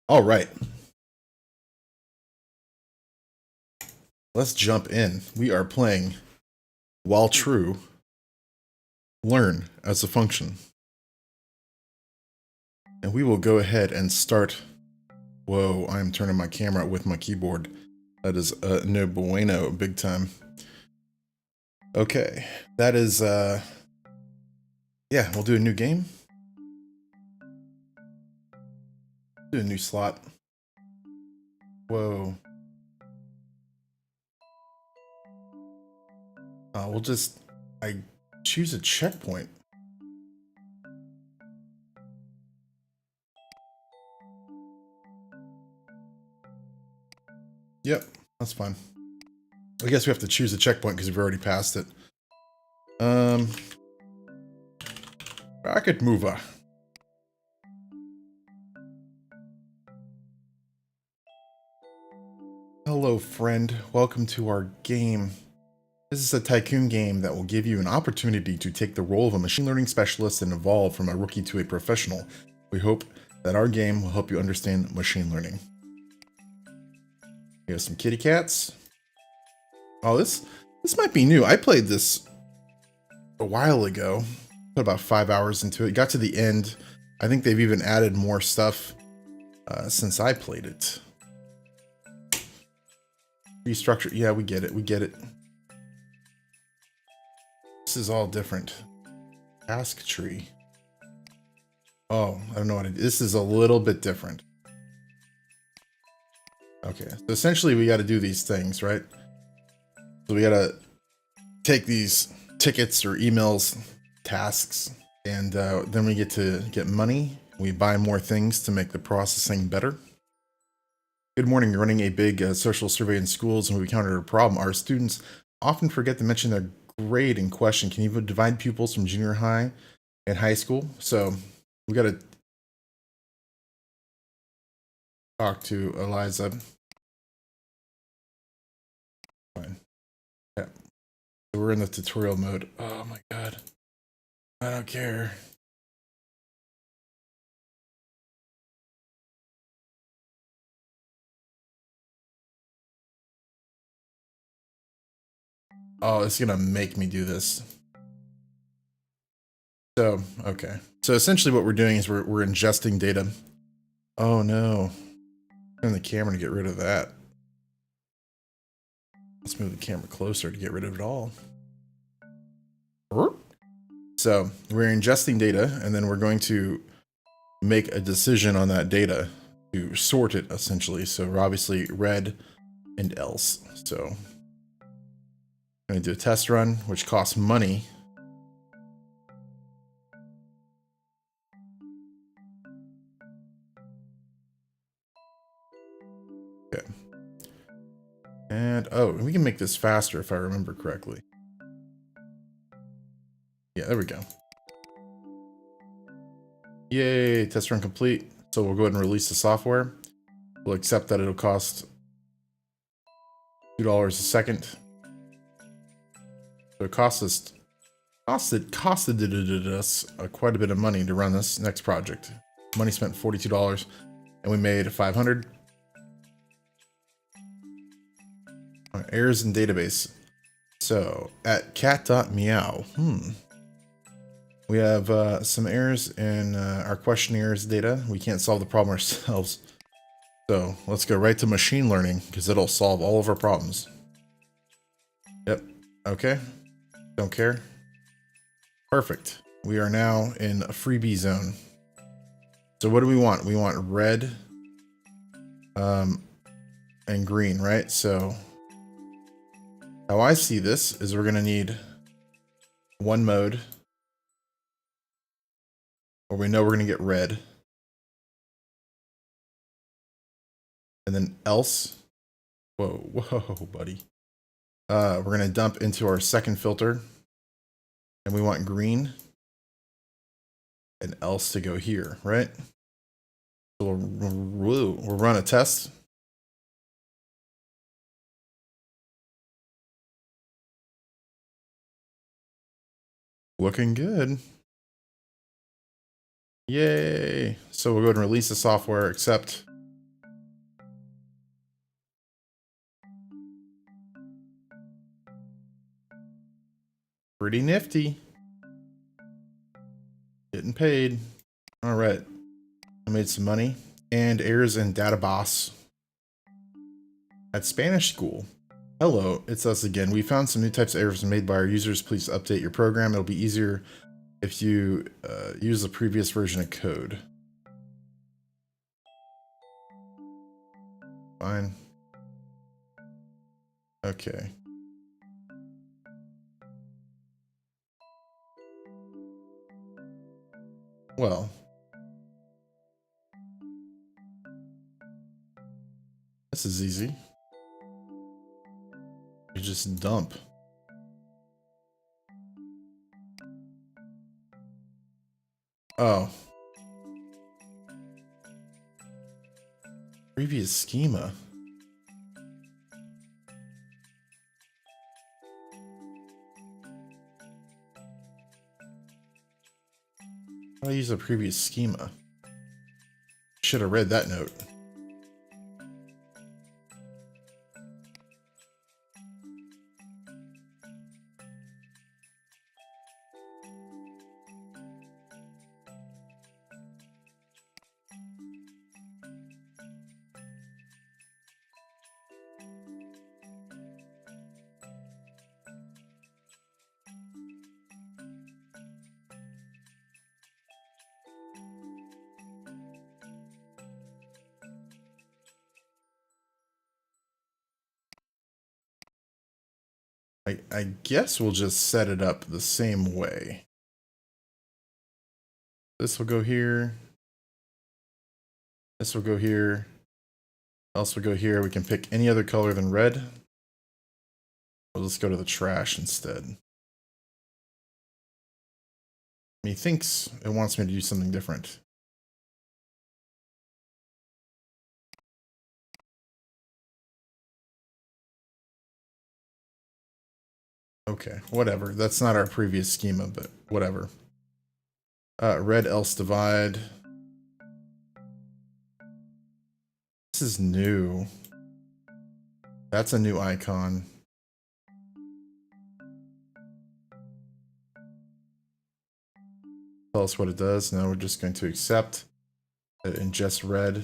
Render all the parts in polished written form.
All right. Let's jump in. We are playing while true, learn as a function. And we will go ahead and start. Whoa, I'm turning my camera with my keyboard. That is no bueno, big time. Okay, that is, yeah, we'll do a new game. Do a new slot. Whoa. I choose a checkpoint. Yep, that's fine. I guess we have to choose a checkpoint because we've already passed it. Packetmover. Hello, friend. Welcome to our game. This is a tycoon game that will give you an opportunity to take the role of a machine learning specialist and evolve from a rookie to a professional. We hope that our game will help you understand machine learning. Here's some kitty cats. Oh, this might be new. I played this a while ago. Put about 5 hours into it. Got to the end. I think they've even added more stuff since I played it. Restructure. Yeah, we get it. We get it. This is all different. Task tree. Oh, I don't know what it is. This is a little bit different. Okay, so essentially we got to do these things, right? So we got to take these tickets or emails, tasks, and then we get to get money. We buy more things to make the processing better. Good morning. You're running a big social survey in schools, and we encountered a problem. Our students often forget to mention their grade in question. Can you divide pupils from junior high and high school? So we got to talk to Eliza. Fine. Yeah. So we're in the tutorial mode. Oh my god. I don't care. Oh, it's gonna make me do this. So, okay. So essentially what we're doing is we're ingesting data. Oh no. Turn the camera to get rid of that. Let's move the camera closer to get rid of it all. So we're ingesting data, and then we're going to make a decision on that data to sort it, essentially. So we're obviously red and else. So I'm going to do a test run, which costs money. Okay. And, oh, we can make this faster if I remember correctly. Yeah, there we go. Yay, test run complete. So we'll go ahead and release the software. We'll accept that it'll cost $2 a second. So it costed us quite a bit of money to run this next project. Money spent $42, and we made 500. Errors in database. So at cat.meow, we have some errors in our questionnaires data. We can't solve the problem ourselves. So let's go right to machine learning because it'll solve all of our problems. Yep. Okay. Don't care. Perfect. We are now in a freebie zone. So what do we want? We want red and green, right? So how I see this is we're going to need one mode where we know we're going to get red. And then else. Whoa, buddy. We're going to dump into our second filter. And we want green. And else to go here, right? So we'll run a test. Looking good. Yay. So we'll go ahead and release the software, accept. Pretty nifty. Getting paid. All right. I made some money. And errors in data boss at Spanish school. Hello, it's us again. We found some new types of errors made by our users. Please update your program. It'll be easier if you use the previous version of code. Fine. Okay. Well. This is easy. You just dump. Oh. Previous schema. How do I use a previous schema? Should have read that note. I guess we'll just set it up the same way. This will go here. This will go here. Else will go here. We can pick any other color than red. Well, let's go to the trash instead. He thinks it wants me to do something different. Okay, whatever. That's not our previous schema, but whatever. Red else divide. This is new. That's a new icon. Tell us what it does. Now we're just going to accept that in just red.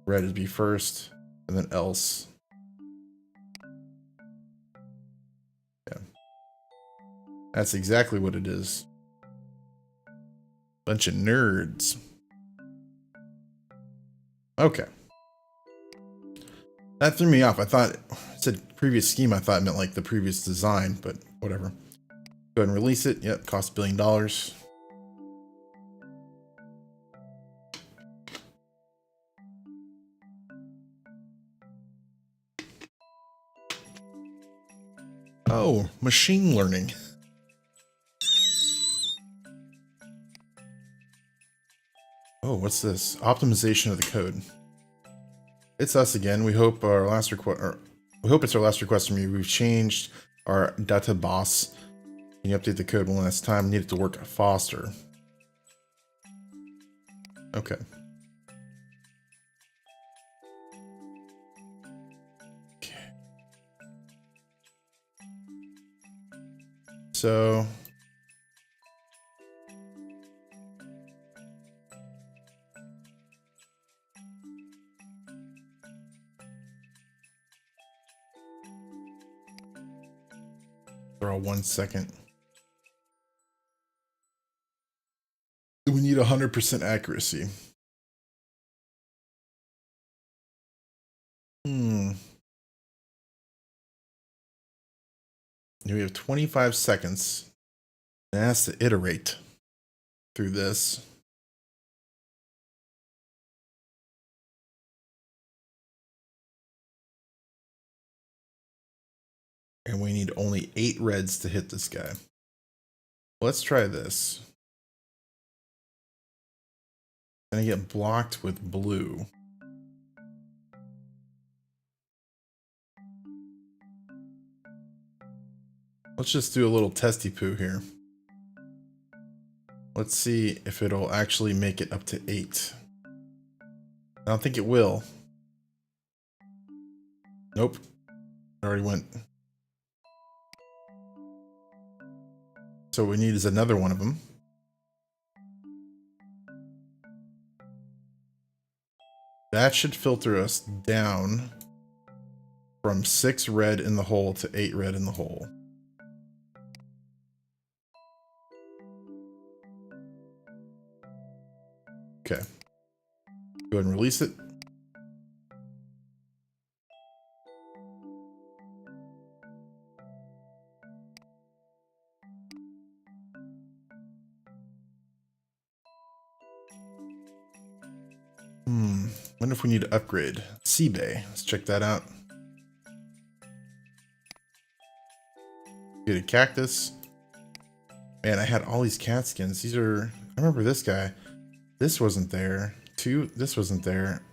Red would be first, and then else. Yeah. That's exactly what it is. Bunch of nerds. Okay. That threw me off. I thought it said previous scheme. I thought it meant like the previous design, but whatever. Go ahead and release it. Yep, cost $1 billion. Oh, machine learning. Oh, what's this? Optimization of the code. It's us again. We hope our last request, we hope it's our last request from you. We've changed our data boss. Can you update the code one last time? Need it to work faster. Okay. Okay. So. For 1 second. We need 100% accuracy. We have 25 seconds. It has to iterate through this. And we need only 8 reds to hit this guy. Let's try this. Gonna get blocked with blue. Let's just do a little testy poo here. Let's see if it'll actually make it up to 8. I don't think it will. Nope. It already went. So what we need is another one of them. That should filter us down from 6 red in the hole to 8 red in the hole. Okay. Go ahead and release it. Wonder if we need to upgrade. Seabay. Let's check that out. Get a cactus. Man, I had all these cat skins. These are... I remember this guy. This wasn't there. This wasn't there.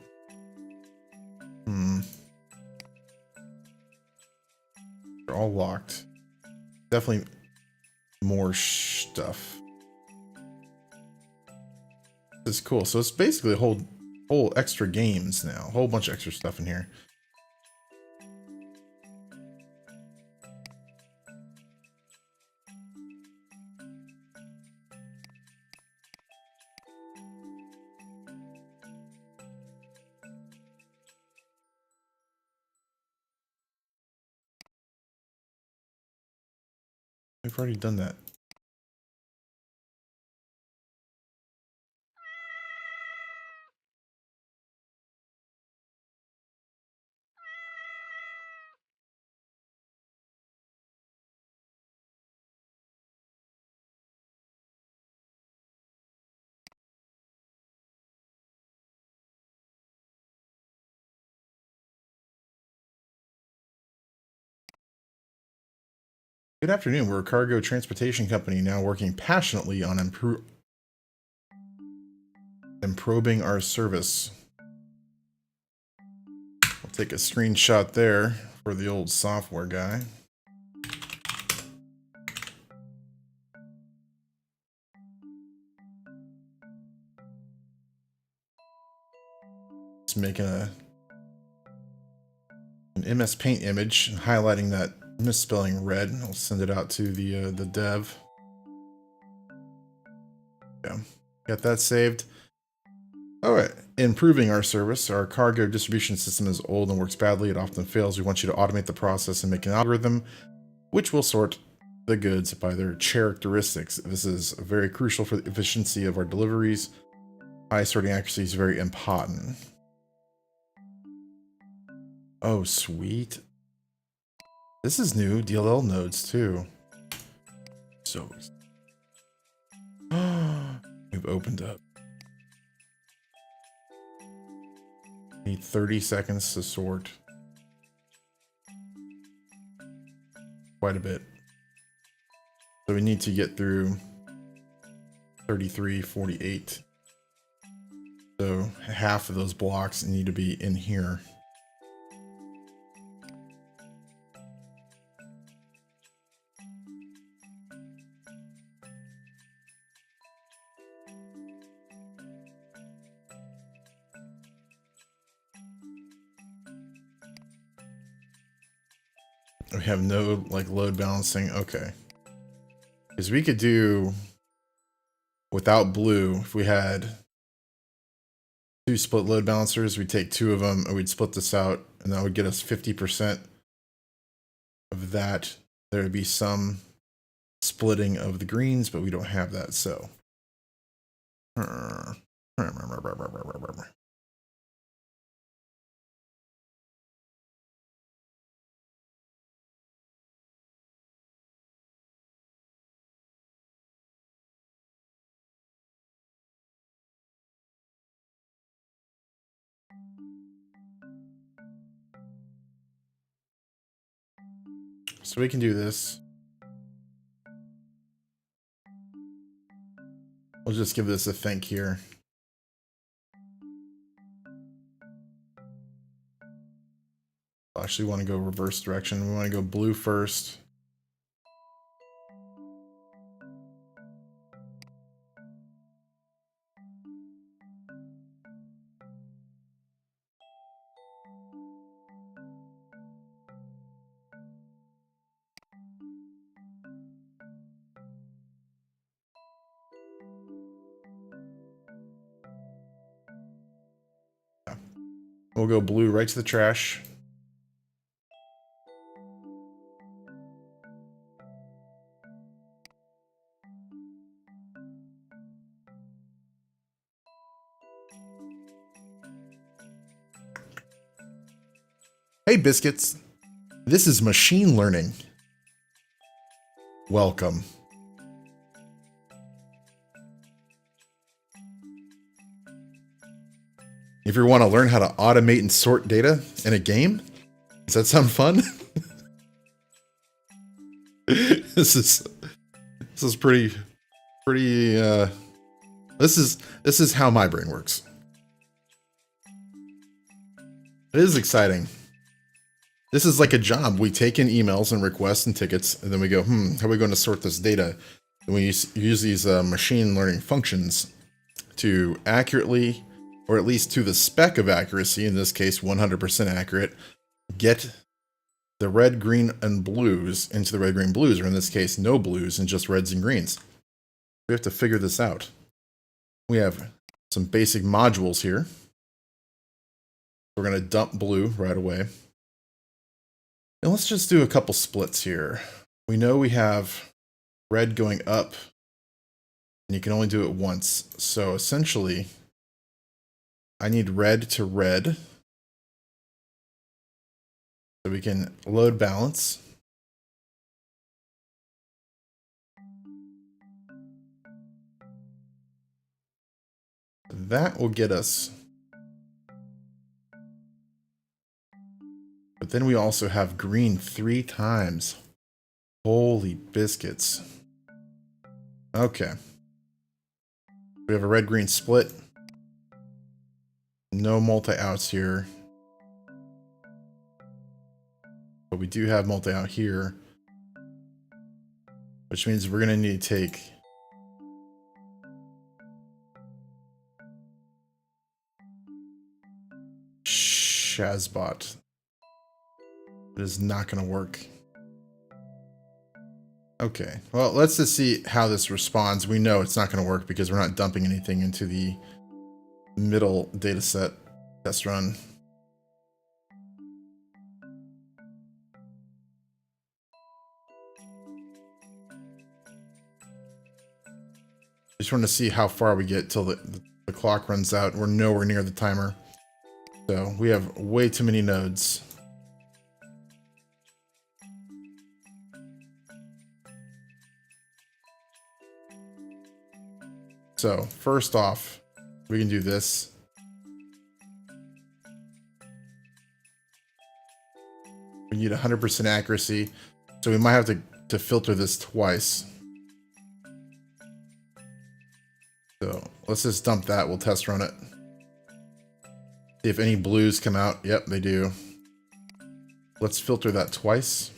They're all locked. Definitely more stuff. This is cool. So it's basically a whole extra games now. A whole bunch of extra stuff in here. We've already done that. Good afternoon. We're a cargo transportation company now working passionately on improving our service. I'll take a screenshot there for the old software guy. Just making an MS Paint image, highlighting that misspelling red. I'll send it out to the dev. Yeah, got that saved. All right, improving our service. Our cargo distribution system is old and works badly. It often fails. We want you to automate the process and make an algorithm which will sort the goods by their characteristics. This is very crucial for the efficiency of our deliveries. High sorting accuracy is very important. Oh, sweet. This is new. DLL nodes, too. So... we've opened up. Need 30 seconds to sort. Quite a bit. So we need to get through 33, 48. So half of those blocks need to be in here. We have no like load balancing. Okay. Because we could do without blue, if we had 2 split load balancers, we'd take 2 of them and we'd split this out, and that would get us 50% of that. There would be some splitting of the greens, but we don't have that, so. So we can do this. We'll just give this a think here. I actually want to go reverse direction. We want to go blue first. We'll go blue right to the trash. Hey, Biscuits. This is machine learning. Welcome. If you want to learn how to automate and sort data in a game, does that sound fun? This is pretty this is how my brain works. It is exciting. This is like a job. We take in emails and requests and tickets, and then we go, how are we going to sort this data? And we use these machine learning functions to accurately, or at least to the spec of accuracy, in this case 100% accurate, get the red, green, and blues into the red, green, blues, or in this case no blues and just reds and greens. We have to figure this out. We have some basic modules here. We're going to dump blue right away. And let's just do a couple splits here. We know we have red going up, and you can only do it once. So essentially, I need red to red. So we can load balance. That will get us. But then we also have green 3 times. Holy biscuits. Okay. We have a red-green split. No multi-outs here. But we do have multi-out here. Which means we're going to need to take Shazbot. It is not going to work. Okay, well, let's just see how this responds. We know it's not going to work because we're not dumping anything into the middle dataset test run. Just want to see how far we get till the clock runs out. We're nowhere near the timer. So we have way too many nodes. So first off, we can do this. We need 100% accuracy, so we might have to filter this twice. So let's just dump that. We'll test run it. See if any blues come out. Yep, they do. Let's filter that twice.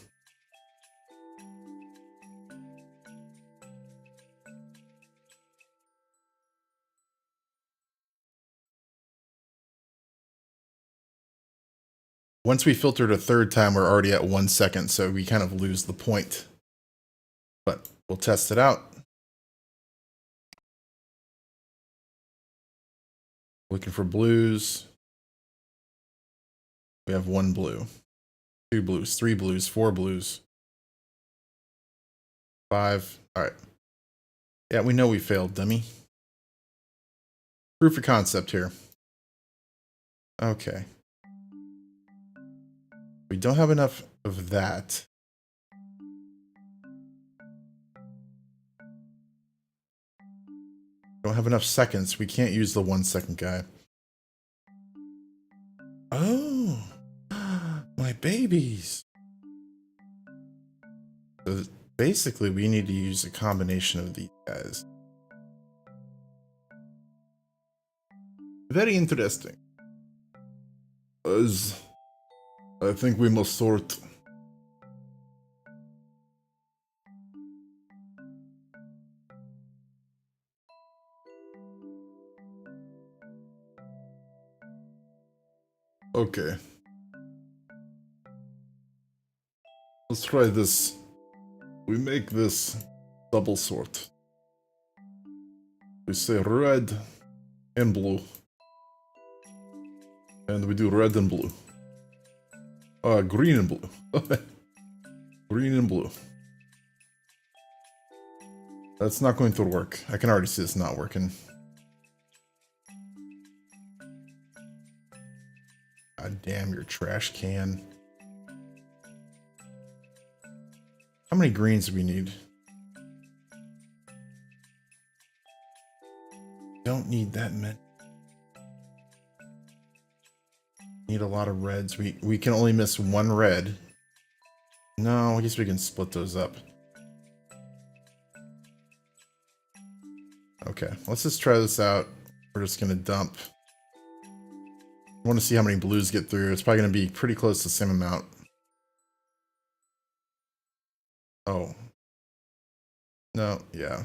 Once we filtered a third time, we're already at 1 second, so we kind of lose the point. But we'll test it out. Looking for blues. We have 1 blue, 2 blues, 3 blues, 4 blues, 5. All right. Yeah, we know we failed, dummy. Proof of concept here. Okay. We don't have enough of that. Don't have enough seconds. We can't use the 1 second guy. Oh, my babies. So basically, we need to use a combination of these guys. Very interesting. As I think we must sort. Okay. Let's try this. We make this double sort. We say red and blue. And we do red and blue. Green and blue. Green and blue. That's not going to work. I can already see it's not working. God damn your trash can. How many greens do we need? Don't need that many. Need a lot of reds. We can only miss one red. No, I guess we can split those up. Okay, let's just try this out. We're just gonna dump. I want to see how many blues get through. It's probably gonna be pretty close to the same amount. Oh. No, yeah.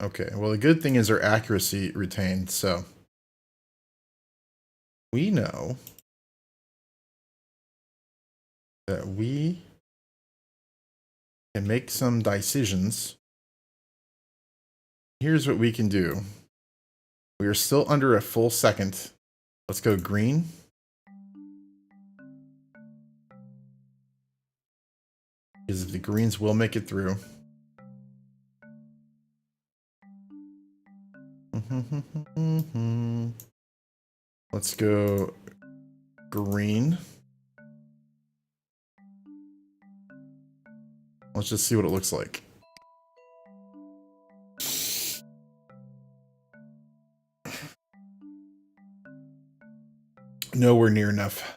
Okay, well the good thing is our accuracy retained, so we know that we can make some decisions. Here's what we can do. We are still under a full second. Let's go green. Because the greens will make it through. Let's go green. Let's just see what it looks like. Nowhere near enough.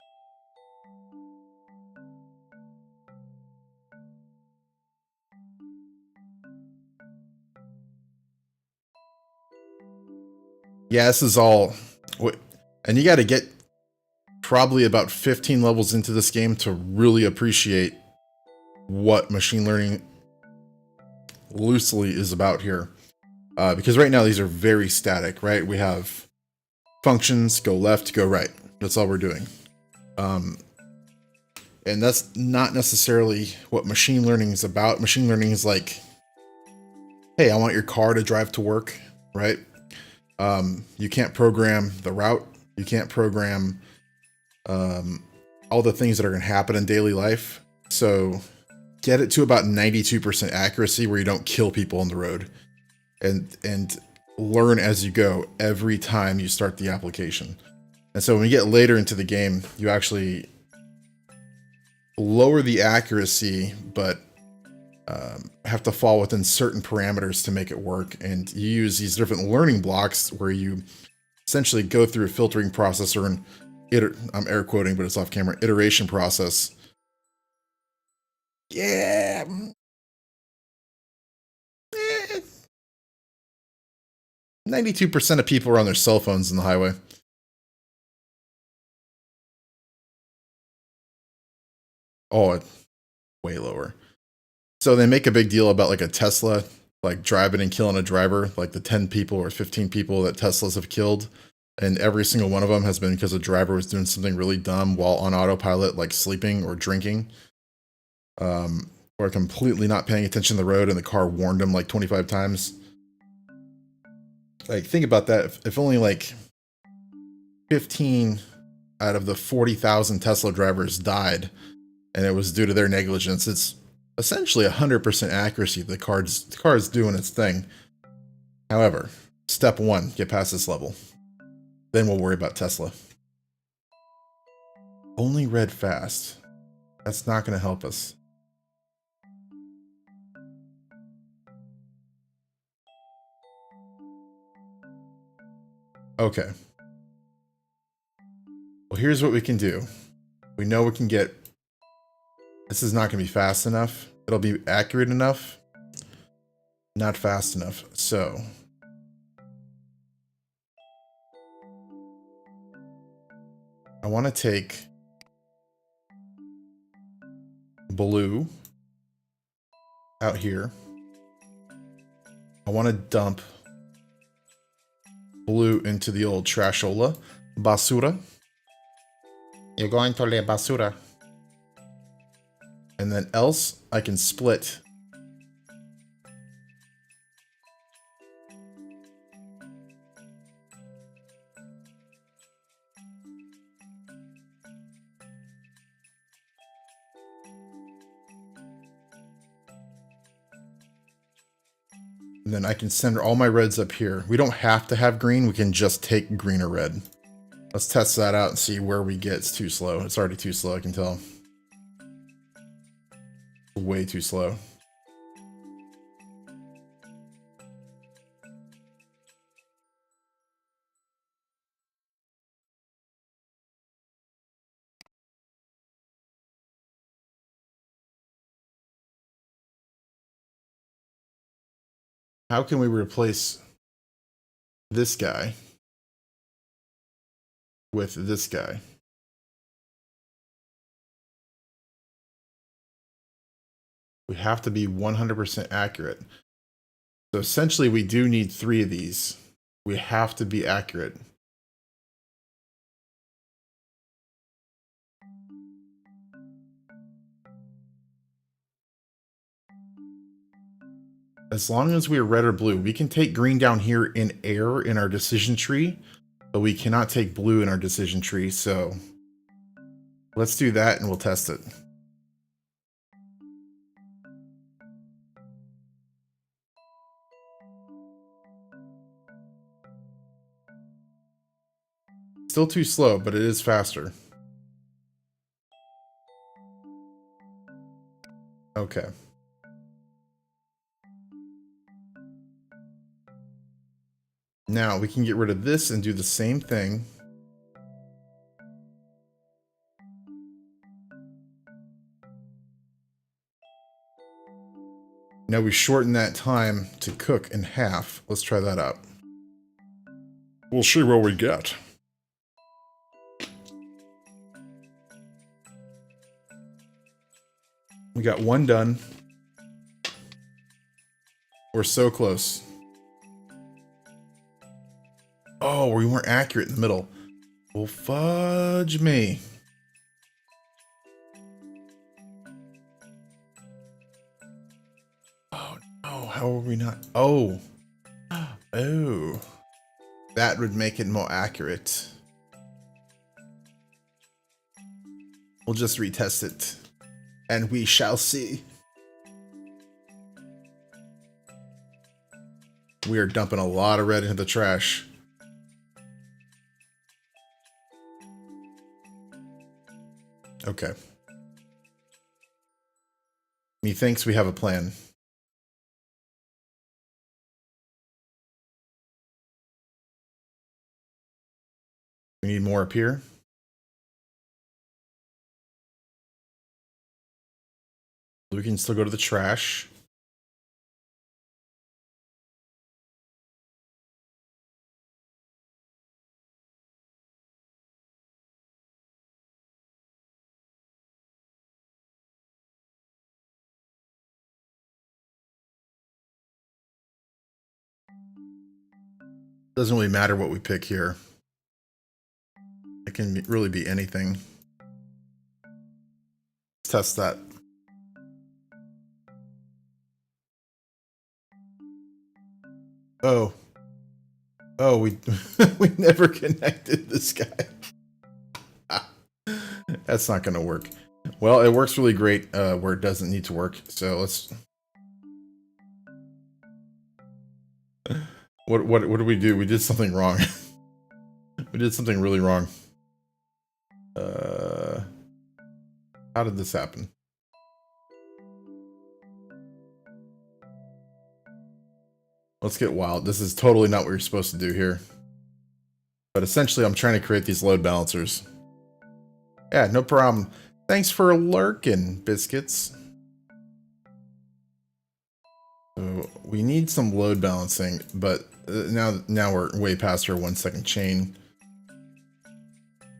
Yeah, this is all... And you got to get probably about 15 levels into this game to really appreciate what machine learning loosely is about here. Because right now these are very static, right? We have functions, go left, go right. That's all we're doing. And that's not necessarily what machine learning is about. Machine learning is like, hey, I want your car to drive to work, right? You can't program the route. You can't program all the things that are going to happen in daily life. So get it to about 92% accuracy where you don't kill people on the road. And learn as you go every time you start the application. And so when you get later into the game, you actually lower the accuracy, but have to fall within certain parameters to make it work. And you use these different learning blocks where you essentially go through a filtering process or I'm air quoting, but it's off camera, iteration process. Yeah. 92% of people are on their cell phones in the highway. Oh, way lower. So they make a big deal about like a Tesla, like driving and killing a driver, like the 10 people or 15 people that Teslas have killed. And every single one of them has been because a driver was doing something really dumb while on autopilot, like sleeping or drinking. Or completely not paying attention to the road and the car warned him like 25 times. Like, think about that. If only like 15 out of the 40,000 Tesla drivers died and it was due to their negligence, it's essentially 100% accuracy. The car is doing its thing. However, step one, get past this level. Then we'll worry about Tesla. Only red fast. That's not going to help us. Okay. Well, here's what we can do. We know we can get... This is not going to be fast enough. It'll be accurate enough. Not fast enough. So... I want to take... blue out here. I want to dump blue into the old trashola. Basura. You're going to la basura. And then else, I can split And then I can send all my reds up here. We don't have to have green. We can just take green or red. Let's test that out and see where we get. It's too slow. It's already too slow, I can tell. Way too slow. How can we replace this guy with this guy? We have to be 100% accurate. So essentially we do need 3 of these. We have to be accurate. As long as we are red or blue, we can take green down here in air in our decision tree, but we cannot take blue in our decision tree. So let's do that and we'll test it. Still too slow, but it is faster. Okay. Now we can get rid of this and do the same thing. Now we shorten that time to cook in half. Let's try that out. We'll see what we get. We got 1 done. We're so close. Oh, we weren't accurate in the middle. Well, fudge me. Oh, no. How are we not? Oh. Oh. That would make it more accurate. We'll just retest it. And we shall see. We are dumping a lot of red into the trash. Okay. Methinks we have a plan. We need more up here. We can still go to the trash. Doesn't really matter what we pick here. It can really be anything. Let's test that. Oh. Oh, we we never connected this guy. That's not gonna work. Well, it works really great where it doesn't need to work. So let's. What did we do? We did something wrong. We did something really wrong. How did this happen? Let's get wild. This is totally not what you're supposed to do here. But essentially, I'm trying to create these load balancers. Yeah, no problem. Thanks for lurking, biscuits. So we need some load balancing, but now we're way past our 1 second chain.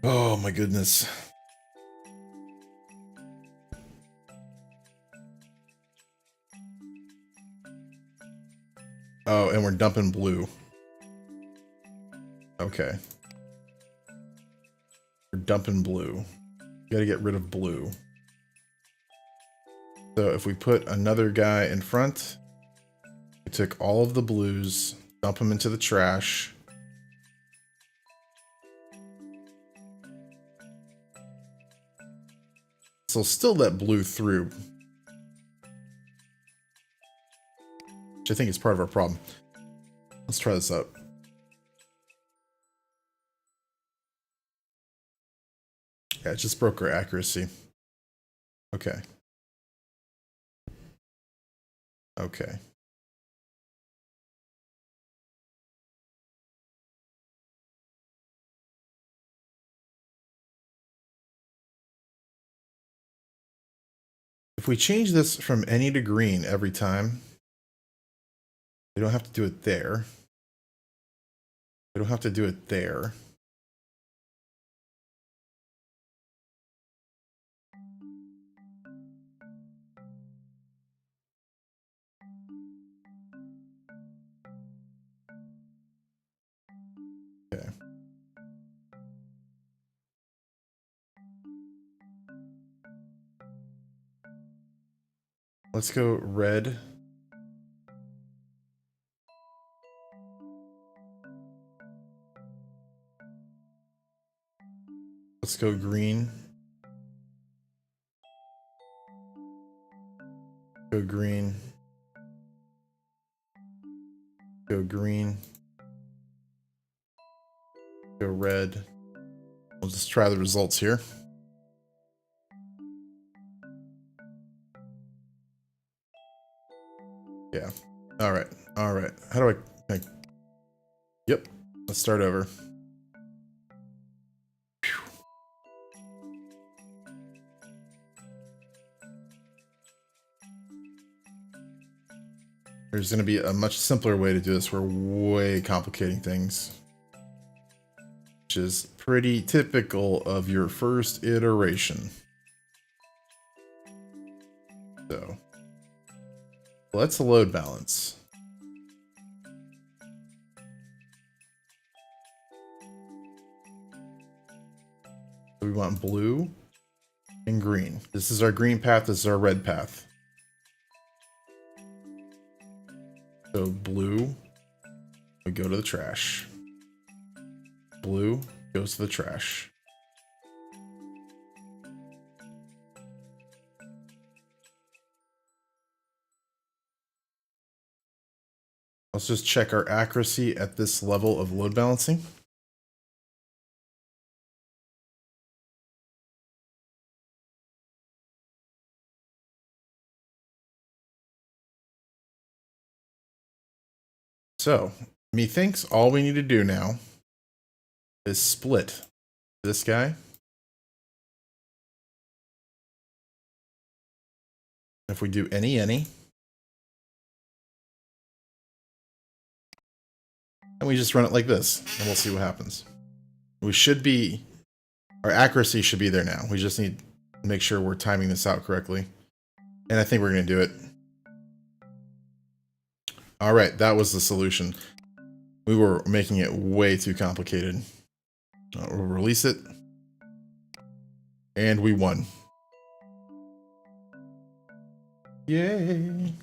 Oh my goodness. Oh, and we're dumping blue. Okay. We're dumping blue. Gotta get rid of blue. So if we put another guy in front, we took all of the blues, dump them into the trash. So still let blue through. which I think is part of our problem. Let's try this out. Yeah, it just broke our accuracy. Okay. Okay. If we change this from any to green every time, we don't have to do it there. We don't have to do it there. Okay. Let's go red. Let's go green. Go green. Go green. Go red. We'll just try the results here. Yeah. All right. All right. How do I... Yep. Let's start over. There's going to be a much simpler way to do this. We're way complicating things, which is pretty typical of your first iteration. So let's load balance. We want blue and green. This is our green path. This is our red path. So blue, we go to the trash. Blue goes to the trash. Let's just check our accuracy at this level of load balancing. So, methinks all we need to do now is split this guy. If we do any, and we just run it like this, and we'll see what happens. We should be, our accuracy should be there now. We just need to make sure we're timing this out correctly. And I think we're going to do it. All right, that was the solution. We were making it way too complicated. We'll release it. And we won. Yay.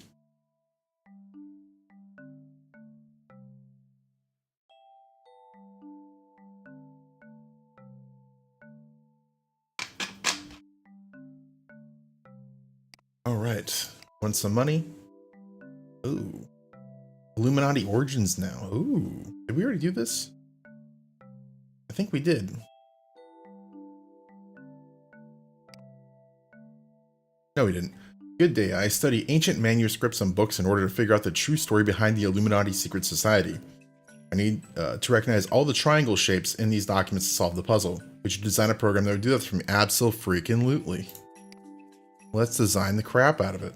All right. Want some money? Ooh. Illuminati Origins now. Ooh. Did we already do this? I think we did. No, we didn't. Good day. I study ancient manuscripts and books in order to figure out the true story behind the Illuminati secret society. I need to recognize all the triangle shapes in these documents to solve the puzzle. We should design a program that would do that for me abso-freaking-lutely. Let's design the crap out of it.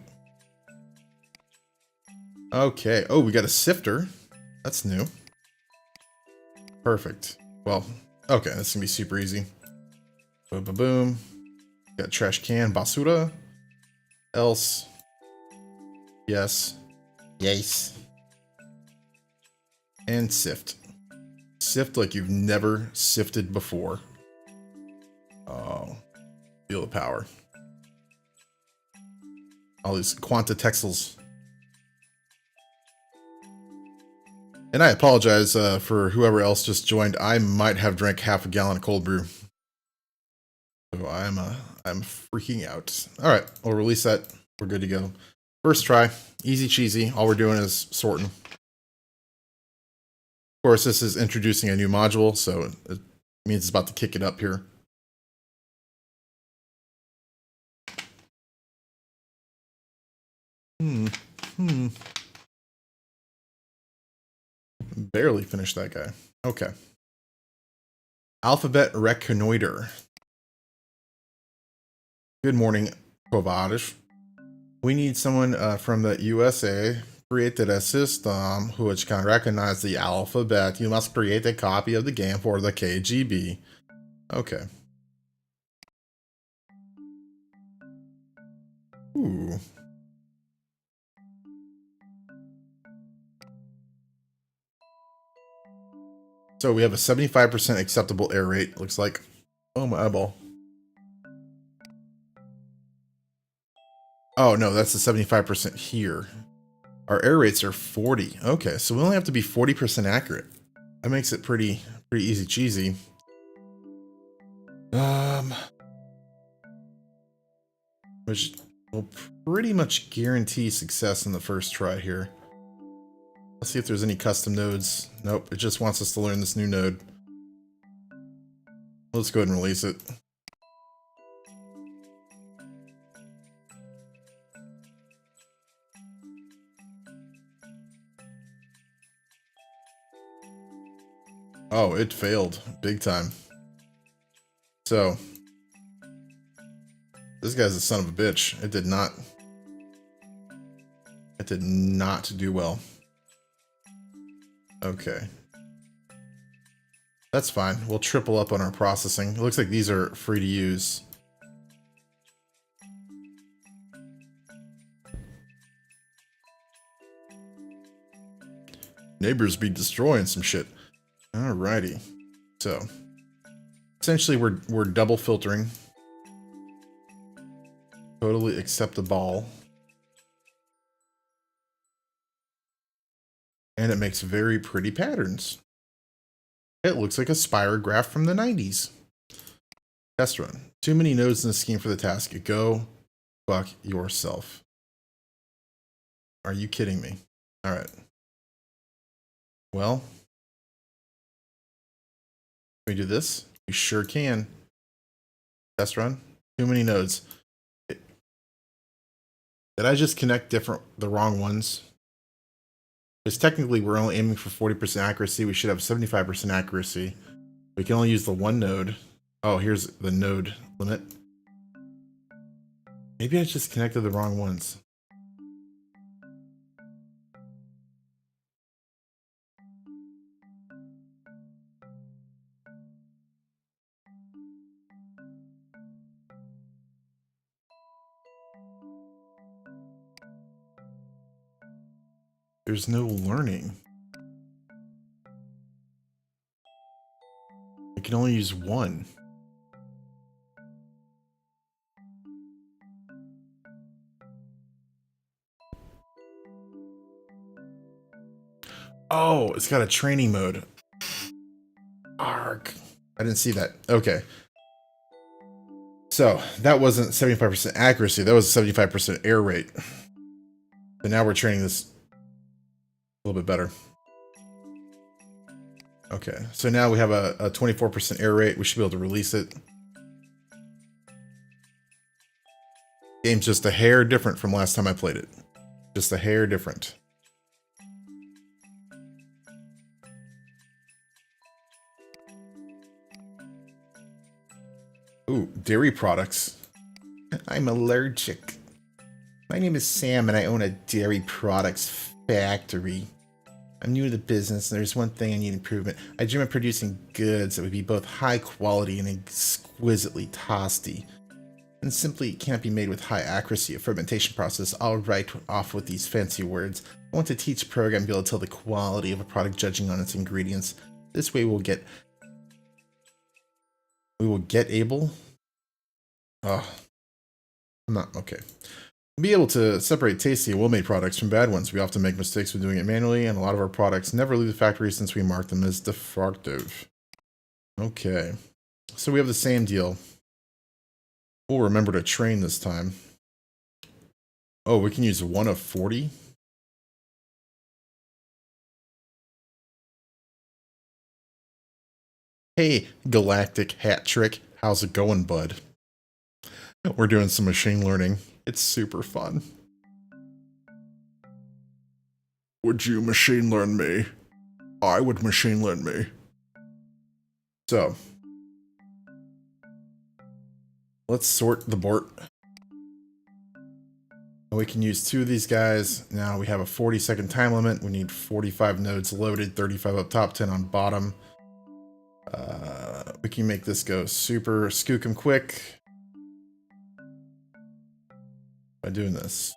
Okay. Oh, we got a sifter. That's new. Perfect. Well, okay. That's going to be super easy. Boom, boom, boom. Got trash can. Basura. Else. Yes. Yes. And sift. Sift like you've never sifted before. Oh. Feel the power. All these quanta textiles. And I apologize for whoever else just joined. I might have drank half a gallon of cold brew. So I'm freaking out. All right, we'll release that. We're good to go. First try, easy cheesy. All we're doing is sorting. Of course, this is introducing a new module, so it means it's about to kick it up here. Barely finished that guy. Okay. Alphabet Reconnoiter. Good morning, Kovadish. We need someone from the USA created a system which can recognize the alphabet. You must create a copy of the game for the KGB. Okay. Ooh. So we have a 75% acceptable error rate, looks like. Oh, my eyeball. Oh, no, that's the 75% here. Our error rates are 40. Okay, so we only have to be 40% accurate. That makes it pretty easy cheesy. Which will pretty much guarantee success in the first try here. Let's see if there's any custom nodes. Nope, it just wants us to learn this new node. Let's go ahead and release it. Oh, it failed big time. So, this guy's a son of a bitch. It did not do well. Okay. That's fine. We'll triple up on our processing. It looks like these are free to use. Neighbors be destroying some shit. Alrighty. So, essentially we're double filtering. Totally acceptable. And it makes very pretty patterns. It looks like a spirograph from the 90s. Test run. Too many nodes in the scheme for the task. Go fuck yourself. Are you kidding me? Alright. Well, can we do this? We sure can. Test run. Too many nodes. Did I just connect the wrong ones? Because technically we're only aiming for 40% accuracy. We should have 75% accuracy. We can only use the one node. Oh, here's the node limit. Maybe I just connected the wrong ones. There's no learning. We can only use one. Oh, it's got a training mode. Arg. I didn't see that. Okay. So that wasn't 75% accuracy. That was 75% error rate. So now we're training this a little bit better. Okay. So now we have a 24% error rate. We should be able to release it. Game's just a hair different from last time I played it. Just a hair different. Ooh, dairy products. I'm allergic. My name is Sam and I own a dairy products factory. I'm new to the business and there's one thing I need improvement. I dream of producing goods that would be both high quality and exquisitely tasty. And simply can't be made with high accuracy. A fermentation process. I'll write off with these fancy words. I want to teach a program to be able to tell the quality of a product judging on its ingredients. This way we will get able. Oh, I'm not okay. Be able to separate tasty and well-made products from bad ones. We often make mistakes when doing it manually, and a lot of our products never leave the factory since we mark them as defective. Okay, so we have the same deal. We'll remember to train this time. Oh, we can use 1 of 40? Hey, Galactic Hat Trick. How's it going, bud? We're doing some machine learning. It's super fun. Would you machine learn me? I would machine learn me. So, let's sort the BORT. And we can use 2 of these guys. Now we have a 40-second time limit. We need 45 nodes loaded, 35 up top, 10 on bottom. We can make this go super skookum quick by doing this.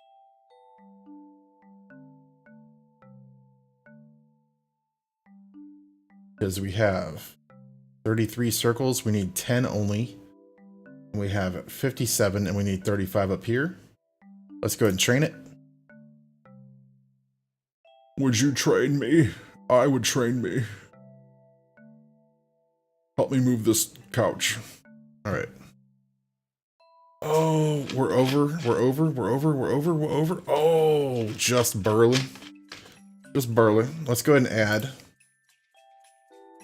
Because we have 33 circles, we need 10 only. We have 57 and we need 35 up here. Let's go ahead and train it. Would you train me? I would train me. Help me move this couch. All right. Oh, we're over. Oh, just barely. Just barely. Let's go ahead and add.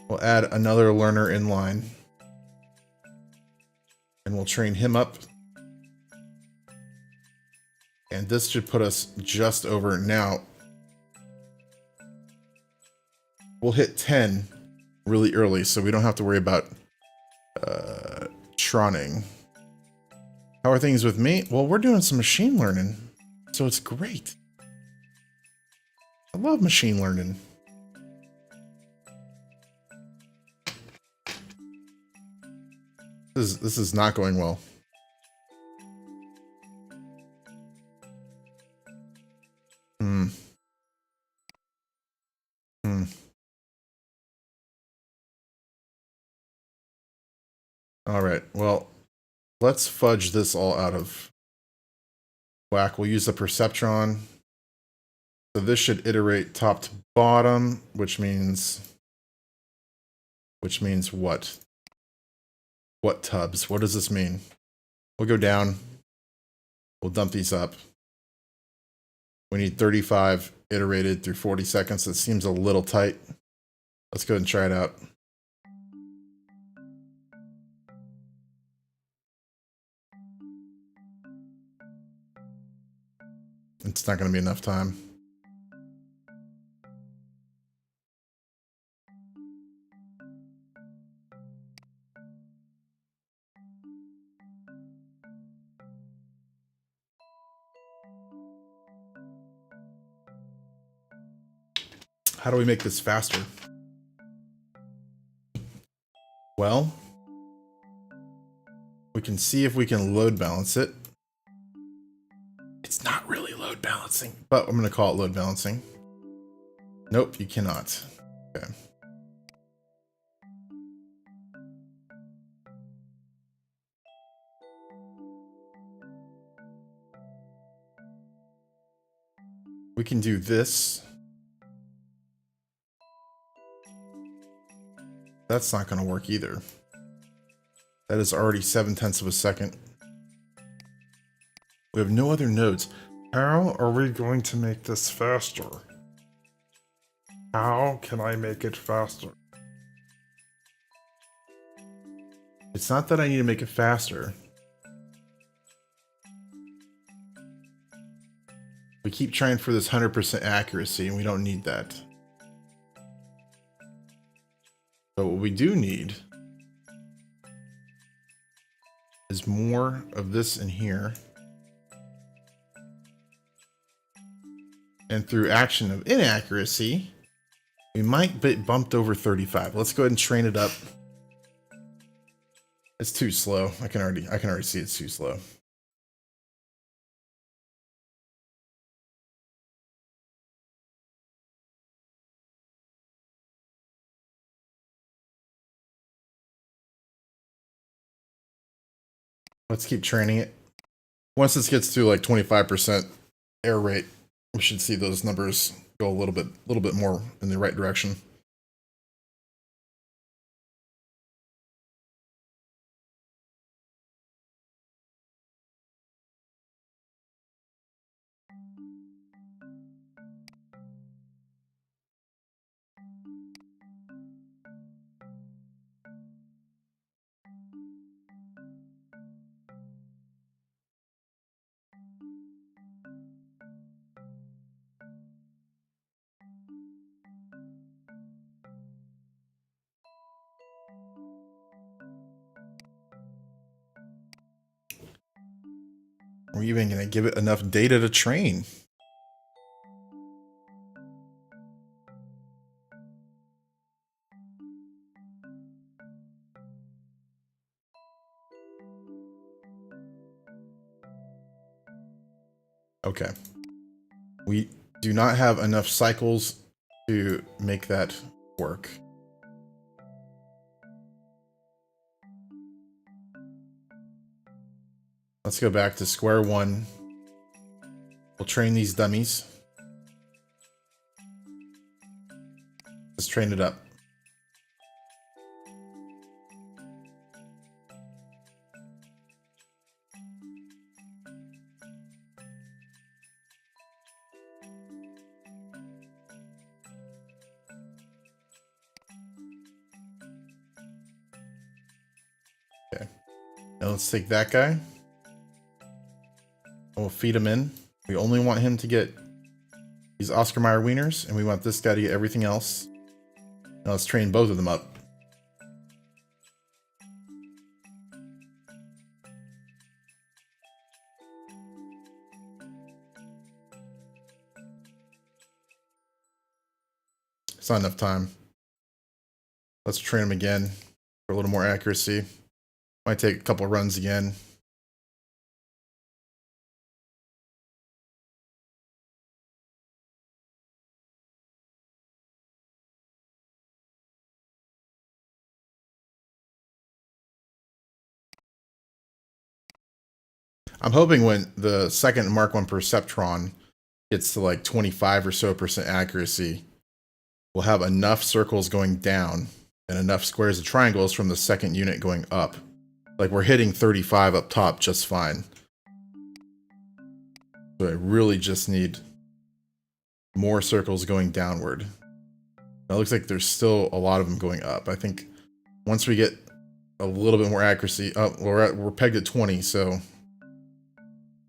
We'll add another learner in line. And we'll train him up. And this should put us just over. Now, we'll hit 10 really early, so we don't have to worry about troning. How are things with me? Well, we're doing some machine learning, so it's great. I love machine learning. This is not going well. All right, well, let's fudge this all out of whack. We'll use the perceptron. So this should iterate top to bottom, which means what? What tubs? What does this mean? We'll go down. We'll dump these up. We need 35 iterated through 40 seconds. That seems a little tight. Let's go ahead and try it out. It's not going to be enough time. How do we make this faster? Well, we can see if we can load balance it. It's not really load balancing, but I'm going to call it load balancing. Nope, you cannot. Okay. We can do this. That's not going to work either. That is already 7/10 of a second. We have no other nodes. How are we going to make this faster? How can I make it faster? It's not that I need to make it faster. We keep trying for this 100% accuracy, and we don't need that. But what we do need is more of this in here. And through action of inaccuracy, we might get bumped over 35. Let's go ahead and train it up. It's too slow. I can already see it's too slow. Let's keep training it. Once this gets to like 25% error rate, we should see those numbers go a little bit more in the right direction. Are we even going to give it enough data to train? Okay. We do not have enough cycles to make that work. Let's go back to square one. We'll train these dummies. Let's train it up. Okay. Now let's take that guy. We'll feed him in. We only want him to get these Oscar Mayer wieners, and we want this guy to get everything else. Now let's train both of them up. It's not enough time. Let's train him again for a little more accuracy. Might take a couple runs again. I'm hoping when the second Mark 1 Perceptron gets to like 25 or so% accuracy, we'll have enough circles going down and enough squares and triangles from the second unit going up. Like we're hitting 35 up top just fine. So I really just need more circles going downward. Now it looks like there's still a lot of them going up. I think once we get a little bit more accuracy, we're pegged at 20, so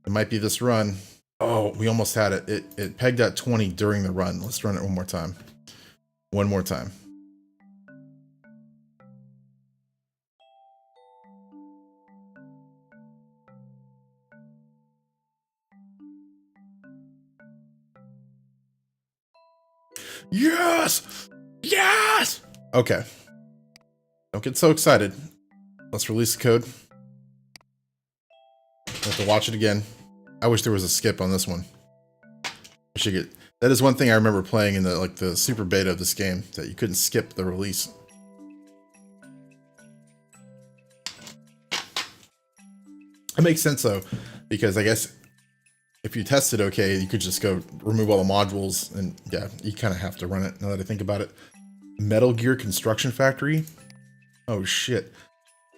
it might be this run. Oh, we almost had it. It pegged at 20 during the run. Let's run it one more time. One more time. Yes! Yes! Okay. Don't get so excited. Let's release the code. I have to watch it again. I wish there was a skip on this one. I should get. That is one thing I remember playing in the super beta of this game, that you couldn't skip the release. It makes sense though, because I guess if you test it okay, you could just go remove all the modules, and yeah, you kind of have to run it now that I think about it. Metal Gear Construction Factory? Oh shit.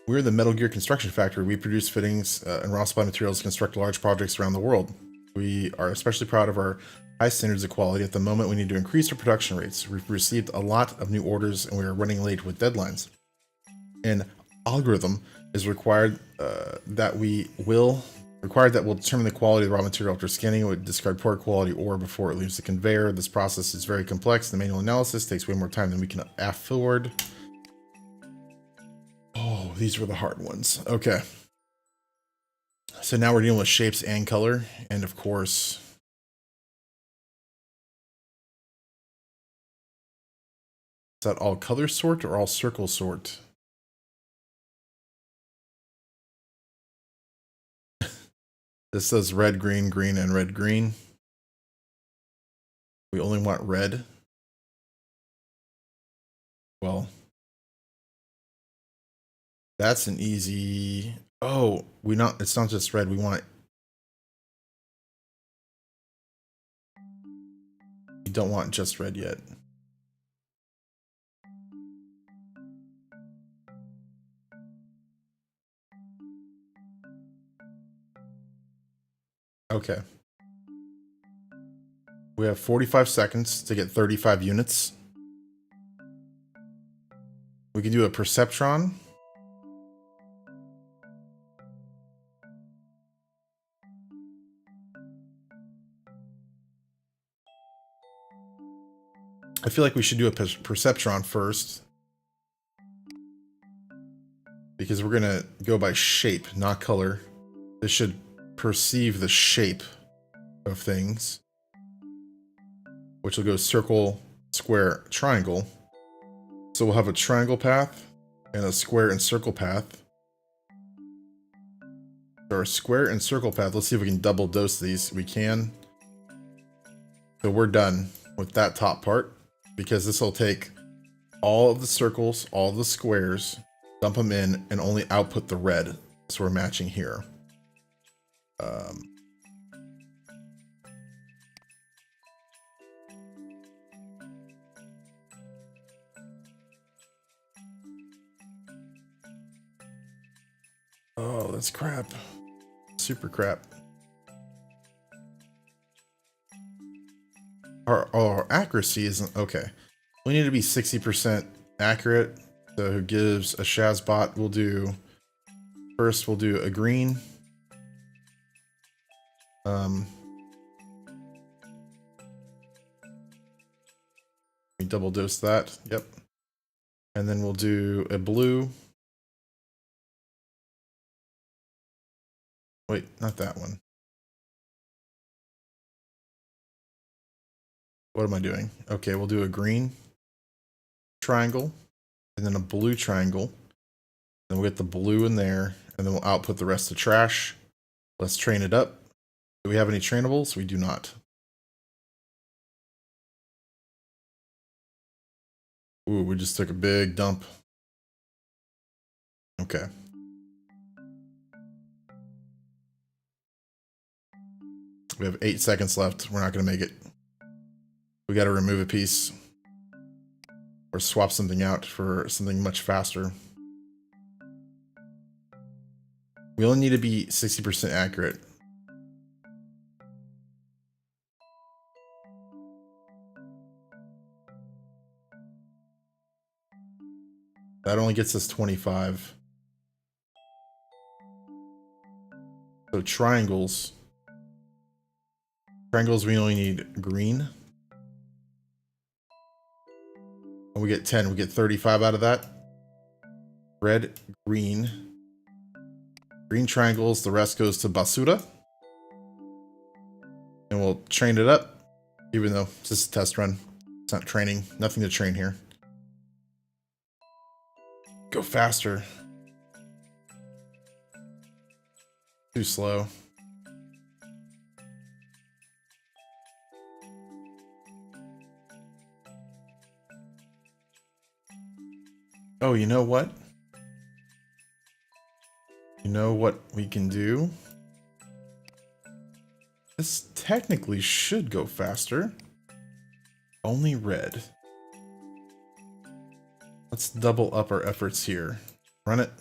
We're the Metal Gear Construction Factory. We produce fittings and raw supply materials to construct large projects around the world. We are especially proud of our high standards of quality. At the moment, we need to increase our production rates. We've received a lot of new orders, and we are running late with deadlines. An algorithm is required that will determine the quality of the raw material after scanning. It would discard poor quality ore before it leaves the conveyor. This process is very complex. The manual analysis takes way more time than we can afford. Oh, these were the hard ones. Okay. So now we're dealing with shapes and color, and of course, is that all color sort or all circle sort? This says red, green, green, and red, green. We only want red. Well, that's an easy. Oh, it's not just red. We don't want just red yet. Okay. We have 45 seconds to get 35 units. We can do a Perceptron. I feel like we should do a Perceptron first, because we're going to go by shape, not color. This should perceive the shape of things, which will go circle, square, triangle. So we'll have a triangle path and a square and circle path. So our square and circle path, let's see if we can double dose these. We can. So we're done with that top part, because this will take all of the circles, all of the squares, dump them in, and only output the red. So we're matching here. Oh, that's crap. Super crap. Our accuracy isn't okay. We need to be 60% accurate. So who gives a Shazbot? We'll do first. We'll do a green. We double dose that. Yep. And then we'll do a blue. Wait, not that one. What am I doing? Okay, we'll do a green triangle and then a blue triangle. Then we'll get the blue in there, and then we'll output the rest of trash. Let's train it up. Do we have any trainables? We do not. Ooh, we just took a big dump. Okay. We have 8 seconds left. We're not going to make it. We got to remove a piece or swap something out for something much faster. We only need to be 60% accurate. That only gets us 25. So triangles. Triangles, we only need green. And we get 10. We get 35 out of that. Red, green. Green triangles. The rest goes to basura. And we'll train it up. Even though it's just a test run. It's not training. Nothing to train here. Go faster. Too slow. Oh, you know what? You know what we can do? This technically should go faster. Only red. Let's double up our efforts here. Run it.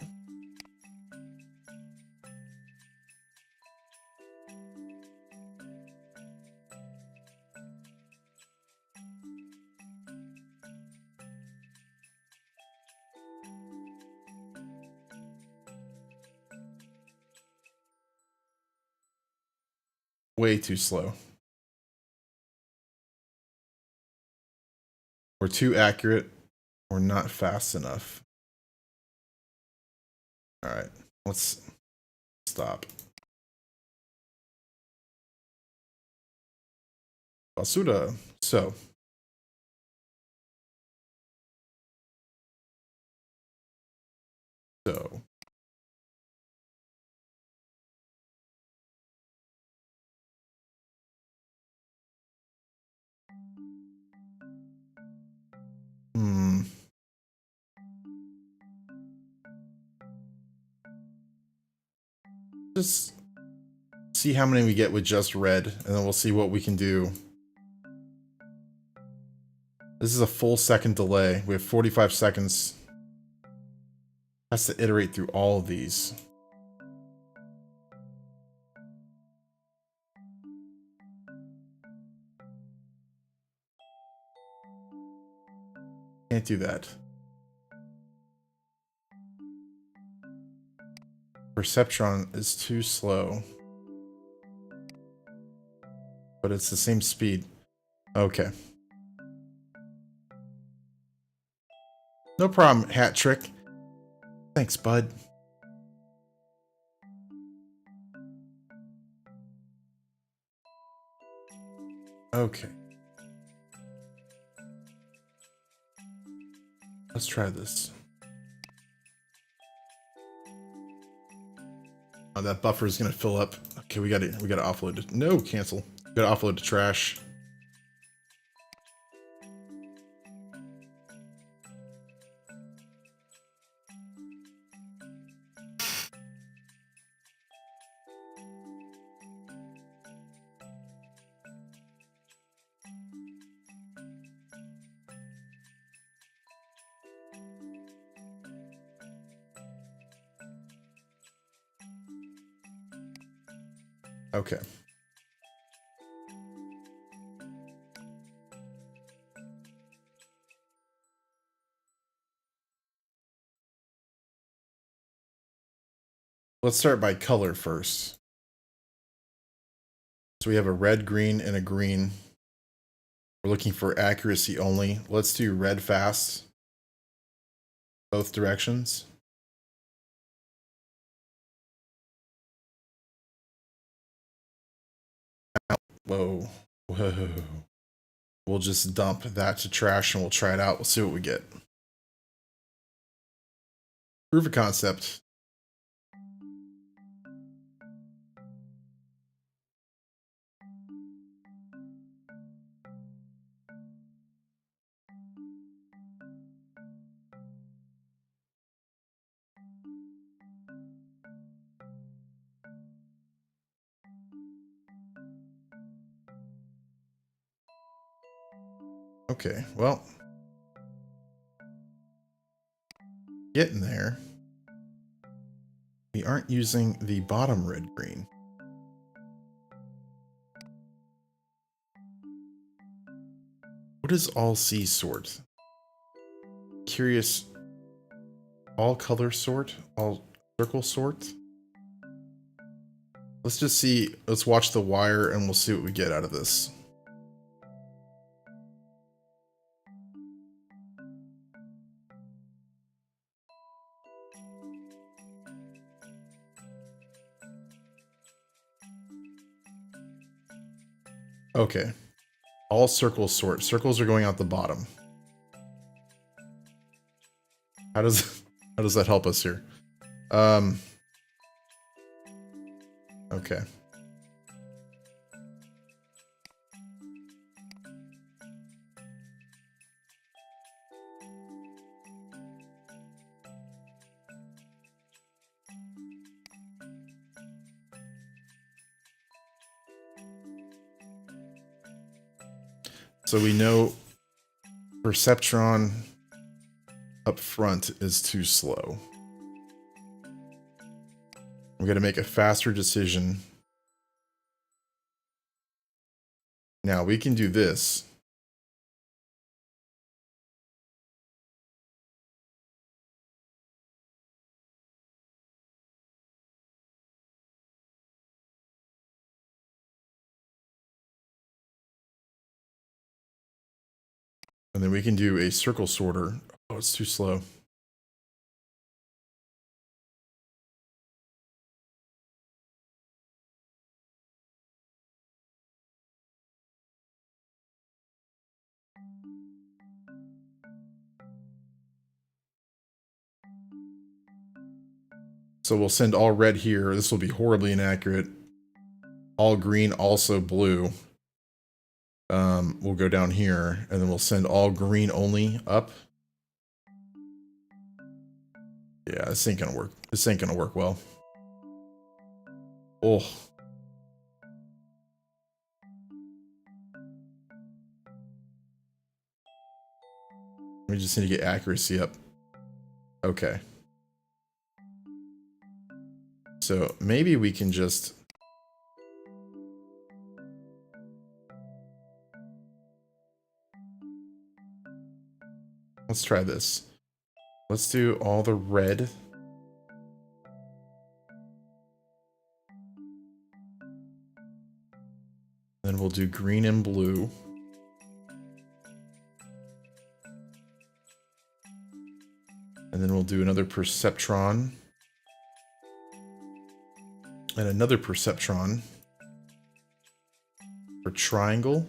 Way too slow. We're too accurate. We're not fast enough. All right, let's stop. Basura. So. Just see how many we get with just red, and then we'll see what we can do. This is a full second delay. We have 45 seconds. Has to iterate through all of these. Can't do that. Perceptron is too slow. But it's the same speed. Okay. No problem, Hat Trick. Thanks, bud. Okay. Let's try this. Oh, that buffer is gonna fill up. Okay, we gotta offload it. No, cancel. We gotta offload to trash. Okay. Let's start by color first. So we have a red, green, and a green. We're looking for accuracy only. Let's do red fast. Both directions. Whoa. Whoa. We'll just dump that to trash and we'll try it out. We'll see what we get. Proof of concept. Okay, well. Getting there. We aren't using the bottom red green. What is all C sort? Curious. All color sort? All circle sort? Let's just see. Let's watch the wire and we'll see what we get out of this. Okay. All circle sort. Circles are going out the bottom. How does that help us here? Okay. So we know perceptron up front is too slow. We got to make a faster decision. Now we can do this. And then we can do a circle sorter. Oh, it's too slow. So we'll send all red here. This will be horribly inaccurate. All green, also blue. We'll go down here, and then we'll send all green only up. Yeah, this ain't gonna work. This ain't gonna work well. Oh. We just need to get accuracy up. Okay. So maybe we can just... Let's try this. Let's do all the red. Then we'll do green and blue. And then we'll do another perceptron. And another perceptron. For triangle.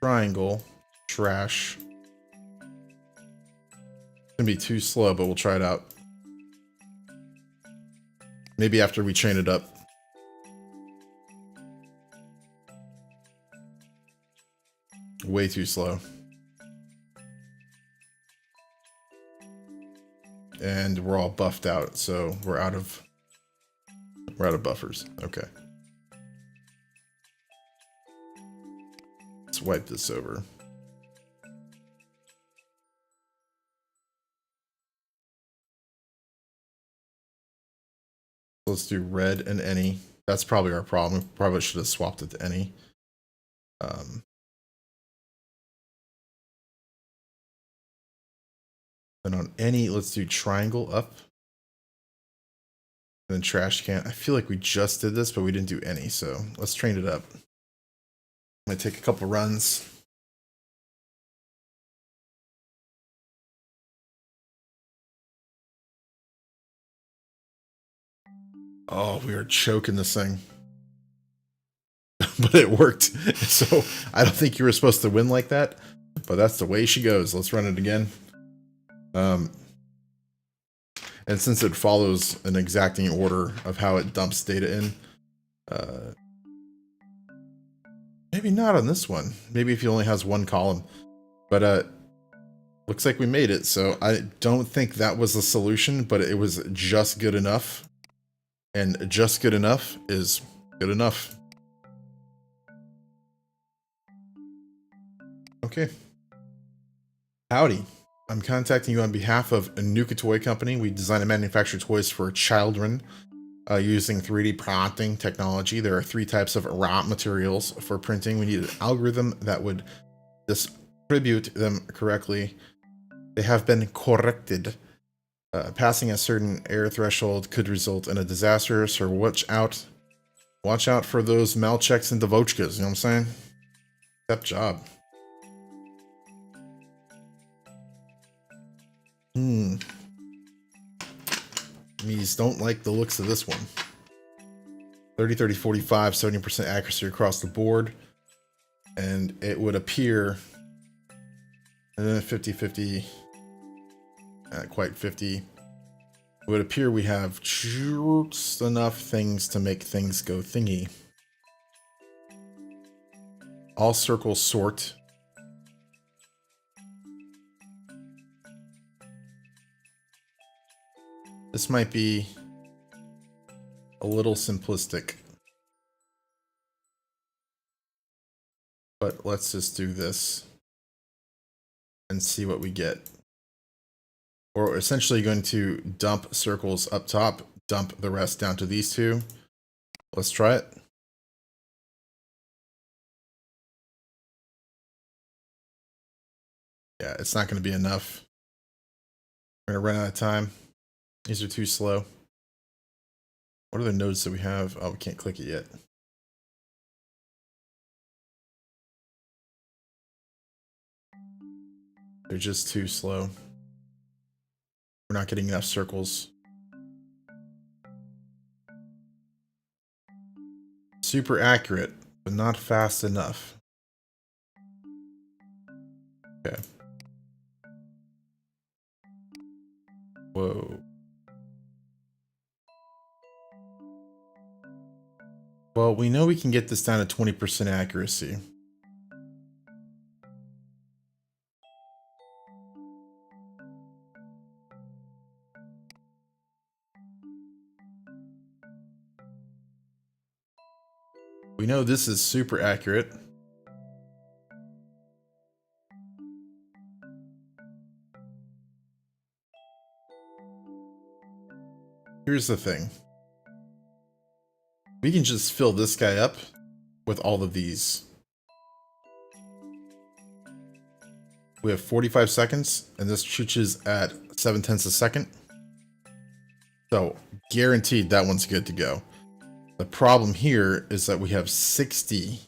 triangle, trash. It's gonna be too slow, but we'll try it out. Maybe after we train it up. Way too slow. And we're all buffed out, so we're out of buffers. Okay. Let's wipe this over. Let's do red and any. That's probably our problem. We probably should have swapped it to any. And on any, let's do triangle up. And then trash can. I feel like we just did this, but we didn't do any, so let's train it up. I'm gonna take a couple runs. Oh, we are choking this thing. But it worked. So I don't think you were supposed to win like that, but that's the way she goes. Let's run it again. And since it follows an exacting order of how it dumps data in, maybe not on this one. Maybe if he only has one column. But looks like we made it. So I don't think that was the solution, but it was just good enough. And just good enough is good enough. Okay. Howdy. I'm contacting you on behalf of Nuka Toy Company. We design and manufacture toys for children using 3D printing technology. There are 3 types of raw materials for printing. We need an algorithm that would distribute them correctly. They have been corrected. Passing a certain error threshold could result in a disaster, so watch out for those Malcheks and Devochkas, you know what I'm saying? Step job. These don't like the looks of this one. 30, 30, 45, 70% accuracy across the board. And it would appear 50, 50, not quite 50. It would appear we have just enough things to make things go thingy. All circles sort. This might be a little simplistic. But let's just do this and see what we get. We're essentially going to dump circles up top, dump the rest down to these 2. Let's try it. Yeah, it's not going to be enough. We're going to run out of time. These are too slow. What are the nodes that we have? Oh, we can't click it yet. They're just too slow. We're not getting enough circles. Super accurate, but not fast enough. Okay. Whoa. Well, we know we can get this down to 20% accuracy. We know this is super accurate. Here's the thing. We can just fill this guy up with all of these. We have 45 seconds, and this switches at 7/10 a second. So, guaranteed that one's good to go. The problem here is that we have 60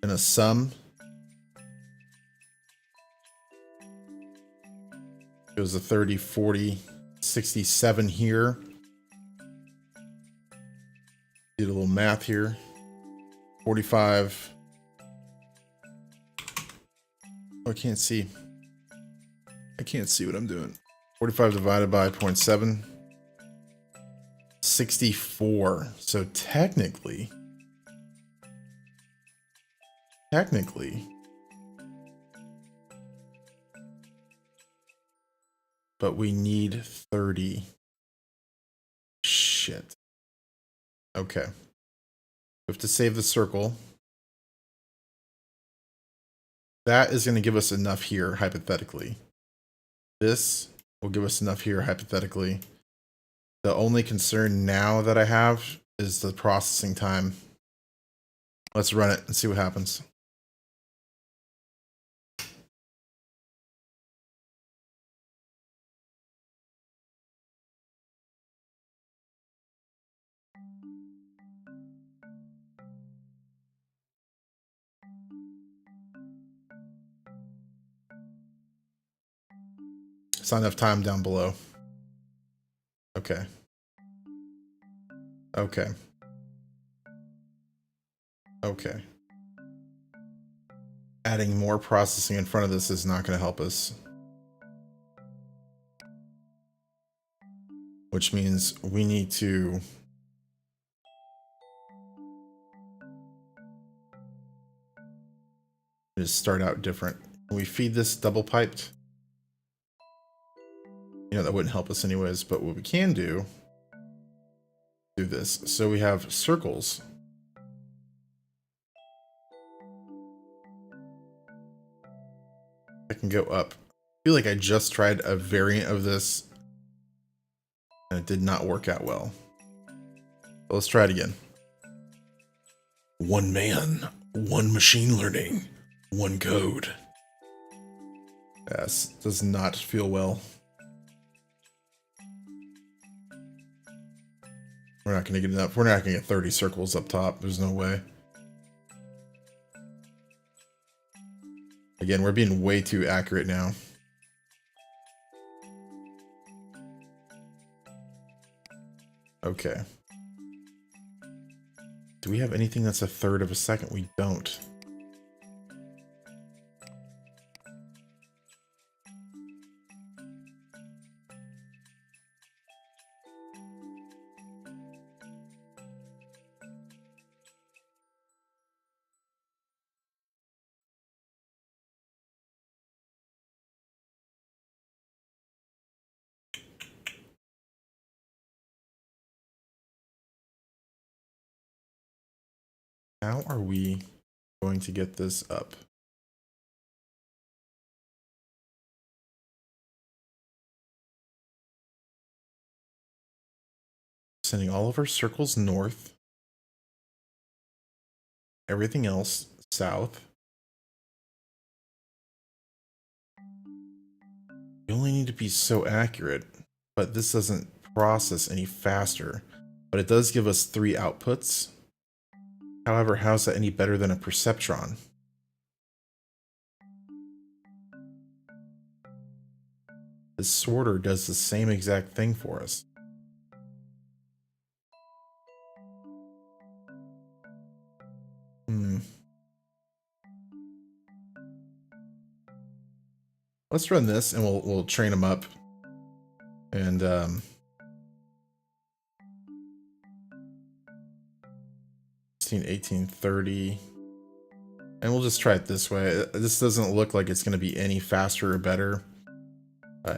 in a sum. It was a 30, 40, 67 here. Did a little math here. 45, Oh, I can't see. I can't see what I'm doing. 45 divided by 0.7. 64. So technically, but we need 30. Shit. Okay. We have to save the circle. That is going to give us enough here, hypothetically. This will give us enough here, hypothetically. The only concern now that I have is the processing time. Let's run it and see what happens. It's not enough time down below. Okay. Okay. Okay. Adding more processing in front of this is not going to help us. Which means we need to just start out different. Can we feed this double piped? You know, that wouldn't help us anyways, but what we can do this. So we have circles. I can go up. I feel like I just tried a variant of this and it did not work out well. But let's try it again. One man, one machine learning, one code. Yes, does not feel well. We're not going to get enough. We're not going to get 30 circles up top. There's no way. Again, we're being way too accurate now. Okay. Do we have anything that's a third of a second? We don't. How are we going to get this up? Sending all of our circles north. Everything else south. You only need to be so accurate, but this doesn't process any faster. But it does give us 3 outputs. However, how's that any better than a perceptron? This sorter does the same exact thing for us. Let's run this and we'll train them up. And 16, 18, 30. And we'll just try it this way. This doesn't look like it's going to be any faster or better.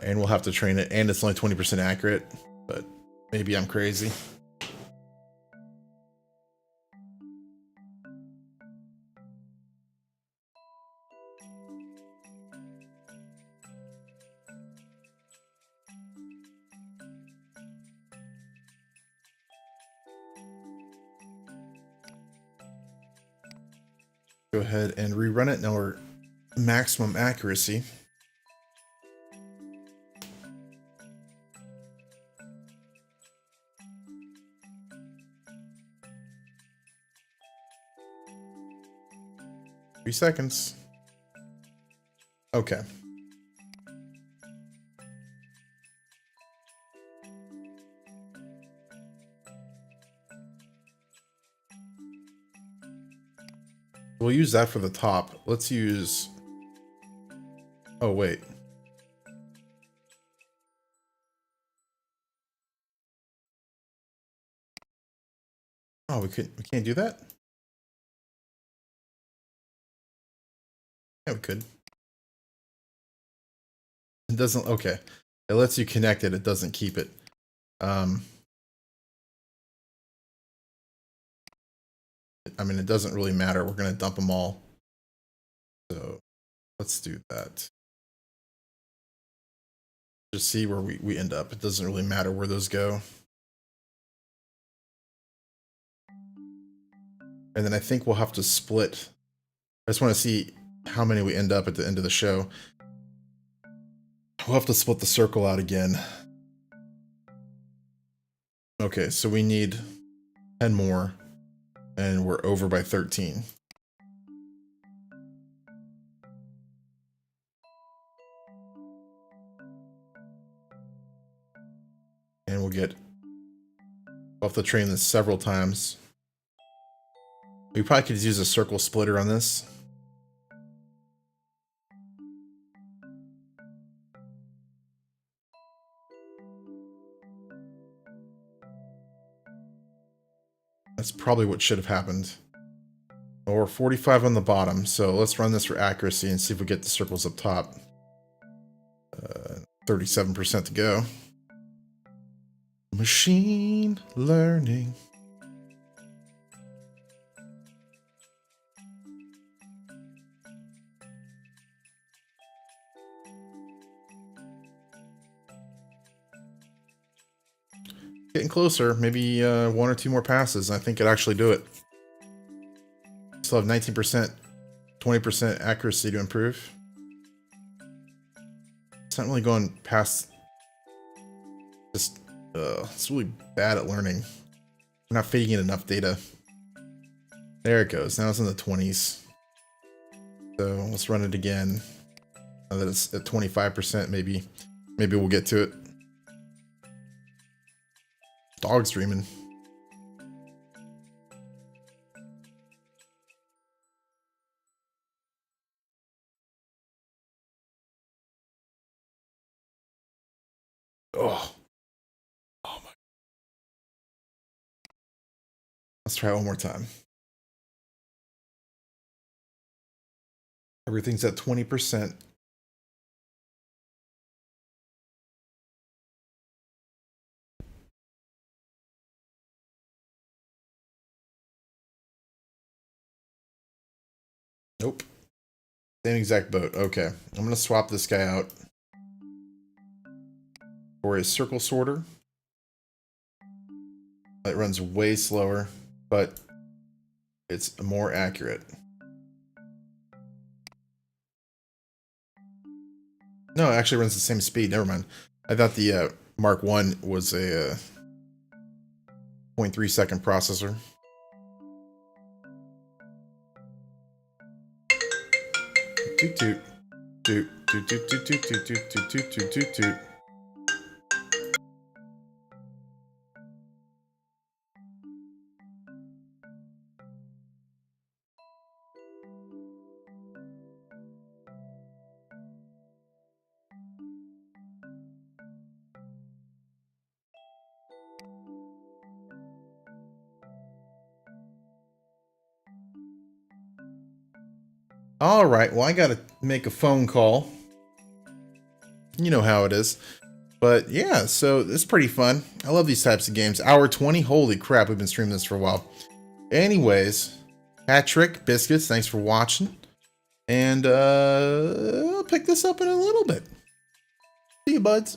And we'll have to train it. And it's only 20% accurate. But maybe I'm crazy. Go ahead and rerun it. Now we're maximum accuracy. Three seconds. Okay. We'll use that for the top. Let's use Oh, wait. Oh, we can't do that? Yeah, we could. It doesn't, okay. It lets you connect it, it doesn't keep it. I mean, it doesn't really matter. We're going to dump them all. So let's do that. Just see where we end up. It doesn't really matter where those go. And then I think we'll have to split. I just want to see how many we end up at the end of the show. We'll have to split the circle out again. Okay, so we need 10 more, and we're over by 13. And we'll have to train this several times. We probably could use a circle splitter on this. That's probably what should have happened. Or 45 on the bottom. So let's run this for accuracy and see if we get the circles up top. 37% to go. Machine learning. Getting closer. Maybe 1 or 2 more passes. I think it'd actually do it. Still have 19%, 20% accuracy to improve. It's not really going past. Just, it's really bad at learning. We're not feeding it enough data. There it goes. Now it's in the 20s. So let's run it again. Now that it's at 25%, maybe we'll get to it. Dog's dreaming. Oh. Oh my. Let's try it one more time. Everything's at 20%. Nope. Same exact boat. Okay. I'm going to swap this guy out for a circle sorter. It runs way slower, but it's more accurate. No, it actually runs the same speed. Never mind. I thought the Mark 1 was a 0.3 second processor. Toot toot. Toot toot toot toot toot toot toot toot toot toot toot. All right, well, I gotta make a phone call. You know how it is. But yeah, so it's pretty fun. I love these types of games. Hour 20, holy crap, we've been streaming this for a while. Anyways, Patrick, Biscuits, thanks for watching. And I'll pick this up in a little bit. See you, buds.